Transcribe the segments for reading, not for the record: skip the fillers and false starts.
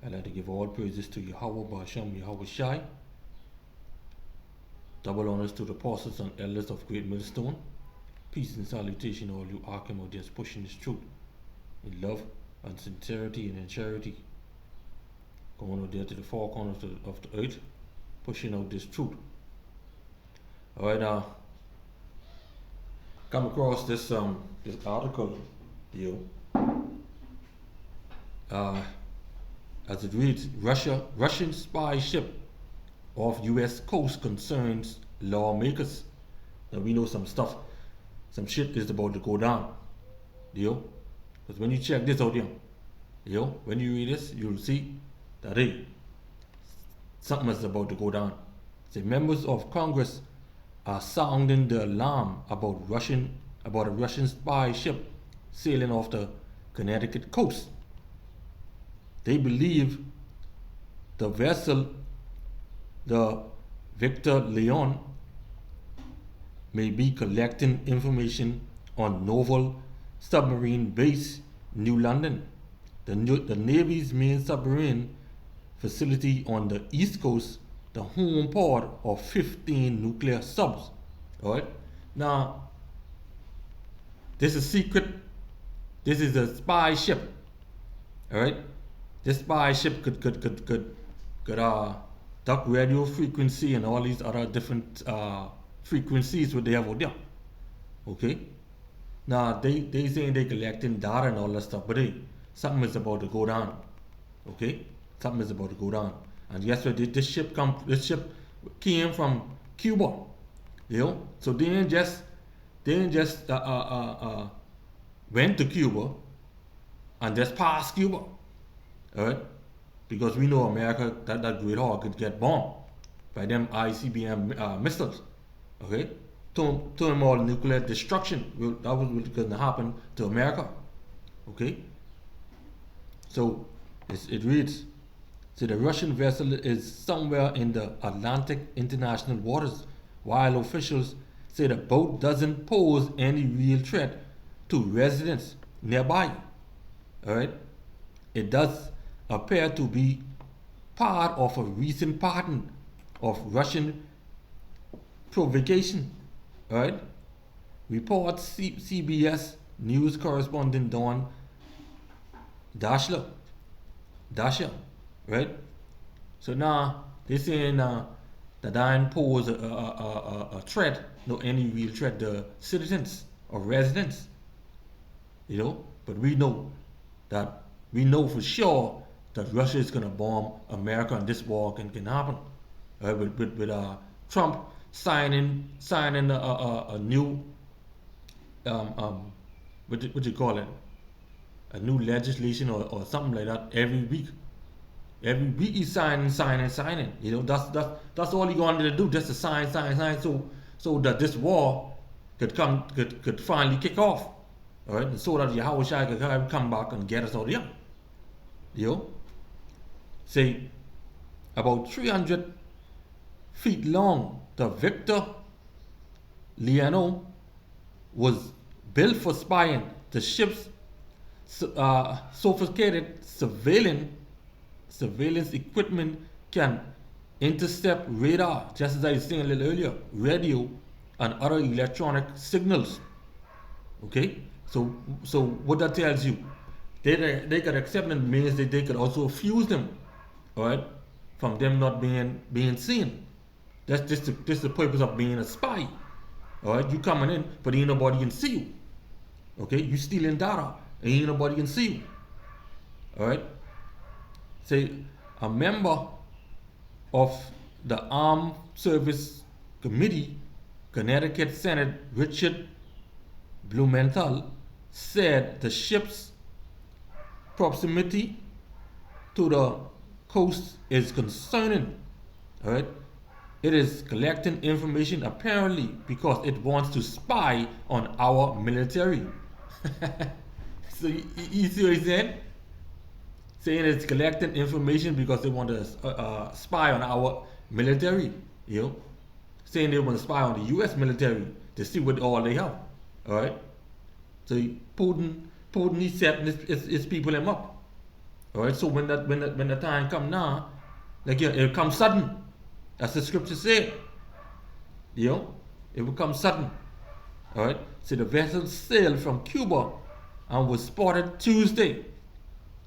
I'd like to give all praises to YAHAWAH, BAHASHAM, YAHAWASHI. Double honors to the apostles and elders of Greatmillstone. Peace and salutation all you Arkham audience pushing this truth in love and sincerity and in charity. Going out there to the four corners of the earth, pushing out this truth. Alright, now come across this article here. As it reads, Russian spy ship off U.S. coast concerns lawmakers. Now we know some shit is about to go down. Because when you check this out here, when you read this, you'll see that hey, something is about to go down. The members of Congress are sounding the alarm about a Russian spy ship sailing off the Connecticut coast. They believe the vessel, the Victor Leon, may be collecting information on naval submarine base New London, the Navy's main submarine facility on the East Coast, the home port of 15 nuclear subs. Alright? Now, this is secret. This is a spy ship. Alright? This spy ship could duck radio frequency and all these other different frequencies what they have out there. Okay? Now they saying they collecting data and all that stuff, but hey, something is about to go down. Okay? Something is about to go down. And guess what? This ship came from Cuba. So they didn't just went to Cuba and just passed Cuba. Alright? Because we know America, that Great Hawk could get bombed by them ICBM missiles. Okay? Turn all nuclear destruction. That was what's going to happen to America. Okay? So it reads, so the Russian vessel is somewhere in the Atlantic international waters, while officials say the boat doesn't pose any real threat to residents nearby. Alright? It does appear to be part of a recent pattern of Russian provocation. Alright? Reports CBS News correspondent Don Dasher. Right? So now they're saying that doesn't pose a threat, no any real threat to citizens or residents. But we know for sure that Russia is going to bomb America and this war can happen. With Trump signing a new what you call it, a new legislation or something like that every week. Every week he's signing. That's all he wanted to do, just to sign so that this war could finally kick off. Alright, and so that YAHAWASHI could come back and get us out of here. Say about 300 feet long, the Victor Leon was built for spying. The ship's sophisticated surveillance equipment can intercept radar, just as I was saying a little earlier, radio and other electronic signals. Okay, so what that tells you, they could accept them means that they could also fuse them, alright, from them not being seen. That's just the purpose of being a spy. Alright, you coming in, but ain't nobody can see you. Okay, you stealing data, and ain't nobody can see you. Alright. Say a member of the Armed Service Committee, Connecticut Senator Richard Blumenthal, said the ship's proximity to the coast is concerning. Alright. It is collecting information apparently because it wants to spy on our military. So you see what he's saying? Saying it's collecting information because they want to spy on our military. Saying they want to spy on the U.S. military to see what all they have. Alright? So Putin he's setting his people him up. All right. So when the time come now, like yeah, it'll come sudden. That's the scripture say. You know, it will come sudden. All right. So the vessel sailed from Cuba and was spotted Tuesday.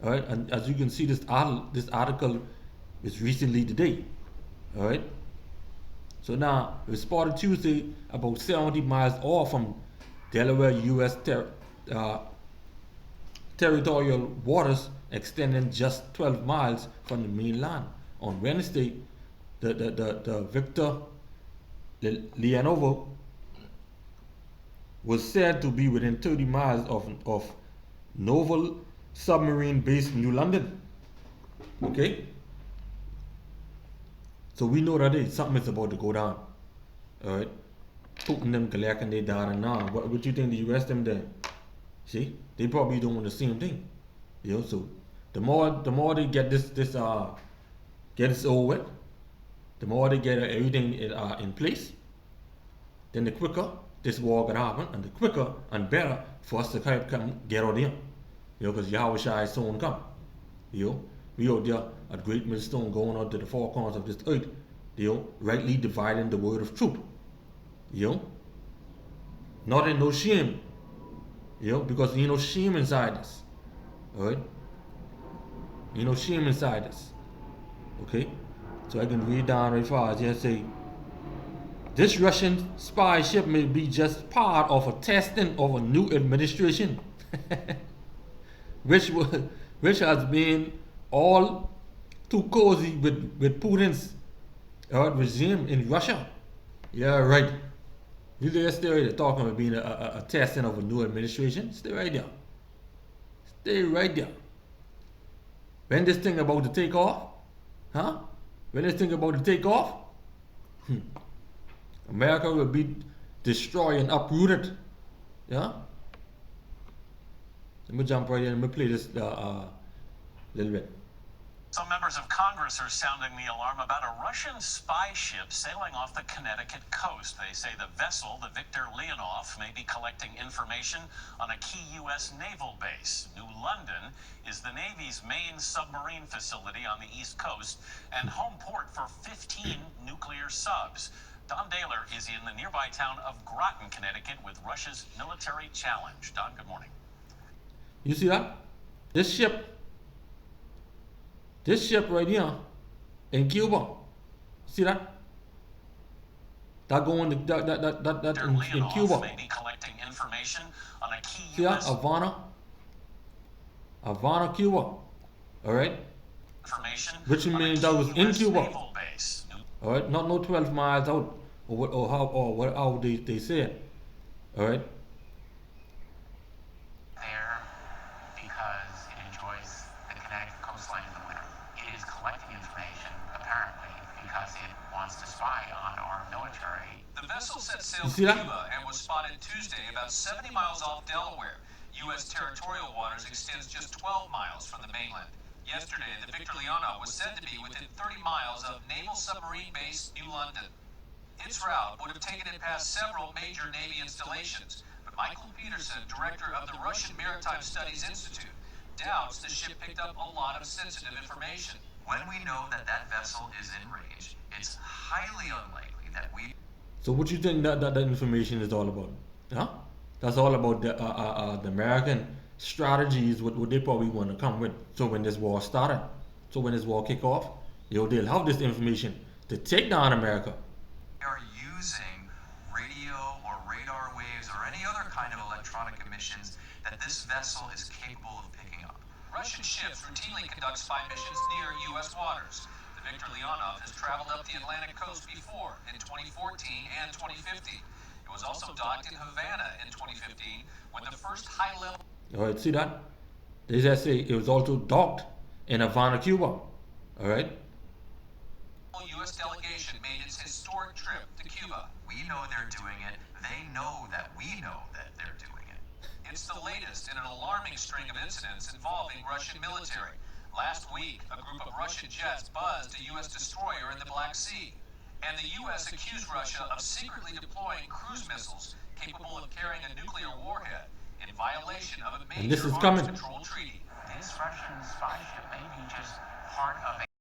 All right. And as you can see, this article is recently today. All right. So now it was spotted Tuesday about 70 miles off from Delaware, U.S. Territorial waters, extending just 12 miles from the mainland. On Wednesday, the Victor Leonova was said to be within 30 miles of naval submarine base New London. Okay? So we know that something is about to go down. Alright? Putin them collecting their data now. What you think the US them there? See? They probably doing the same thing. You know, so the more they get this over with, the more they get everything in place, then the quicker this war gonna happen, and the quicker and better for us to come get out here. You know, because YAHAWASHI is soon come. You know, we out there at Greatmillstone going out to the four corners of this earth, you know, rightly dividing the word of truth. You know, not in no shame. You know, because ain't no shame inside us. Alright? Ain't no shame inside us. Okay? So I can read down right far as here say, this Russian spy ship may be just part of a testing of a new administration, which has been all too cozy with Putin's regime in Russia. Yeah, right. You there stay right there talking about being a testing of a new administration? Stay right there. Stay right there. When this thing about to take off, huh? When this thing about to take off, America will be destroyed and uprooted. Yeah? Let me jump right in. Let me play this little bit. Some members of Congress are sounding the alarm about a Russian spy ship sailing off the Connecticut coast. They say the vessel, the Victor Leonov, may be collecting information on a key U.S. naval base. New London is the Navy's main submarine facility on the East Coast and home port for 15 nuclear subs. Don Daler is in the nearby town of Groton, Connecticut, with Russia's military challenge. Don, good morning. You see that? This ship right here in Cuba. See that? That going to that in Cuba. May be collecting information on a key see that? Havana, Cuba. All right. Information. Which means that was in Cuba. All right, not no 12 miles out, or how they say it. All right. The vessel set sail from Cuba and was spotted Tuesday about 70 miles off Delaware. U.S. territorial waters extends just 12 miles from the mainland. Yesterday, the Victor Leonov was said to be within 30 miles of naval submarine base New London. Its route would have taken it past several major Navy installations, but Michael Peterson, director of the Russian Maritime Studies Institute, doubts the ship picked up a lot of sensitive information. When we know that that vessel is in range, it's highly unlikely that we... So what you think that information is all about? Huh? That's all about the American strategies, what they probably want to come with. So when this war started, so when this war kick off, they'll have this information to take down America. They are using radio or radar waves or any other kind of electronic emissions that this vessel is capable of picking up. Russian ships routinely conduct spy missions near U.S. waters. The Victor Leonov has traveled up the Atlantic coast before in 2014 and 2015. It was also docked in Havana in 2015 when the first high-level... All right, see that? They just say it was also docked in Havana, Cuba. All right? U.S. delegation made its historic trip to Cuba. We know they're doing it. They know that we know that they're doing it. It's the latest in an alarming string of incidents involving Russian military. Last week, a group of Russian jets buzzed a U.S. destroyer in the Black Sea. And the U.S. accused Russia of secretly deploying cruise missiles capable of carrying a nuclear warhead in violation of a major arms control treaty. this Russian spy ship may be just part of a